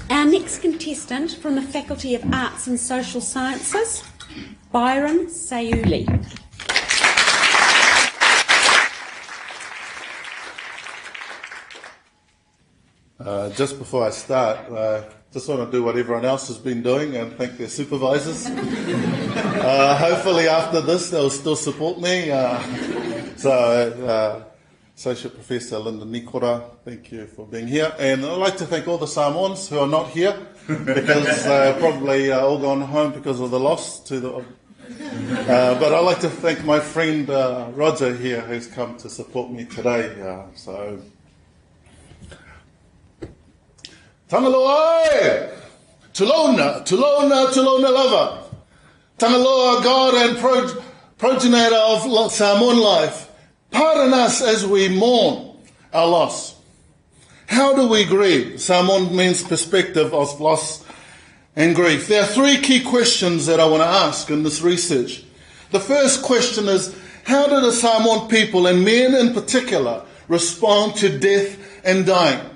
Our next contestant from the Faculty of Arts and Social Sciences, Byron Seiuli. Just before I start, just want to do what everyone else has been doing and thank their supervisors. Hopefully after this they'll still support me. Associate Professor Linda Nikora, thank you for being here. And I'd like to thank all the Samoans who are not here because they're probably all gone home because of the loss to the... but I'd like to thank my friend Roger here who's come to support me today. Tangaloa! Tulona, Tulona, Tulona lava. Tangaloa, God and progenitor of Samoan life. Pardon us as we mourn our loss. How do we grieve? Samoan means perspective of loss and grief. There are three key questions that I want to ask in this research. The first question is, how do the Samoan people, and men in particular, respond to death and dying?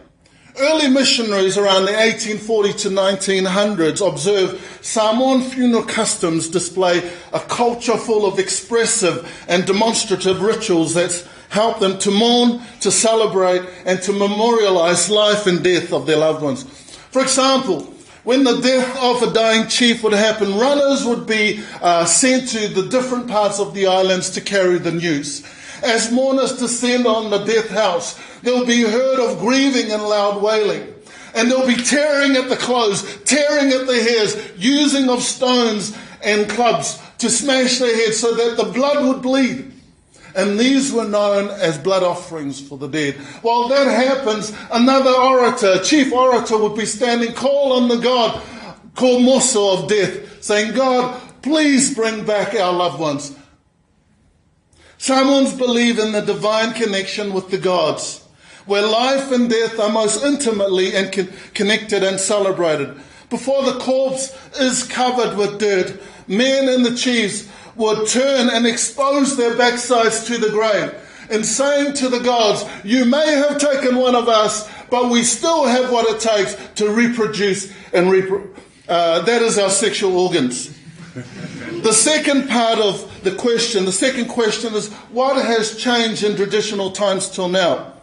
Early missionaries around the 1840 to 1900s observed Samoan funeral customs display a culture full of expressive and demonstrative rituals that help them to mourn, to celebrate, and to memorialize life and death of their loved ones. For example, when the death of a dying chief would happen, runners would be sent to the different parts of the islands to carry the news. As mourners descend on the death house, there will be heard of grieving and loud wailing. And they'll be tearing at the clothes, tearing at the hairs, using of stones and clubs to smash their heads so that the blood would bleed. And these were known as blood offerings for the dead. While that happens, another orator, chief orator, would be standing, call on the God, called Moso of death, saying, God, please bring back our loved ones. Samoans believe in the divine connection with the gods, where life and death are most intimately and connected and celebrated. Before the corpse is covered with dirt, men and the chiefs would turn and expose their backsides to the grave, and saying to the gods, you may have taken one of us, but we still have what it takes to reproduce and that is our sexual organs. The second part of the question, the second question is, what has changed in traditional times till now?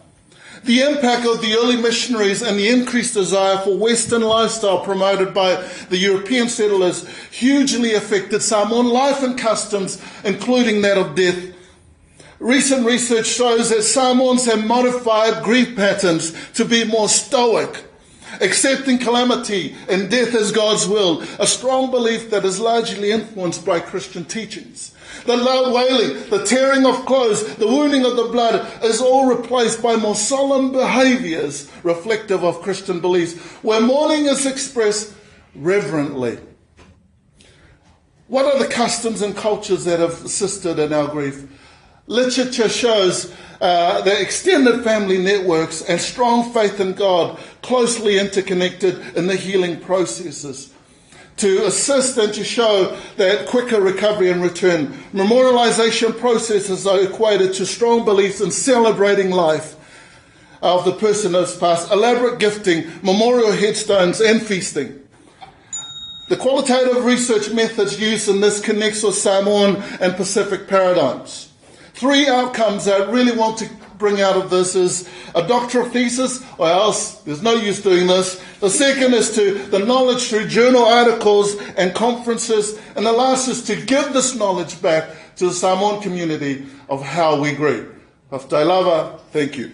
The impact of the early missionaries and the increased desire for Western lifestyle promoted by the European settlers hugely affected Samoan life and customs, including that of death. Recent research shows that Samoans have modified grief patterns to be more stoic, accepting calamity and death as God's will, a strong belief that is largely influenced by Christian teachings. The loud wailing, the tearing of clothes, the wounding of the blood is all replaced by more solemn behaviors reflective of Christian beliefs, where mourning is expressed reverently. What are the customs and cultures that have assisted in our grief? Literature shows that extended family networks and strong faith in God closely interconnected in the healing processes. To assist and to show that quicker recovery and return, memorialization processes are equated to strong beliefs in celebrating life of the person who has passed, elaborate gifting, memorial headstones, and feasting. The qualitative research methods used in this connects with Samoan and Pacific paradigms. Three outcomes I really want to bring out of this is a doctoral thesis, or else there's no use doing this. The second is the knowledge through journal articles and conferences. And the last is to give this knowledge back to the Samoan community of how we grieve. Thank you.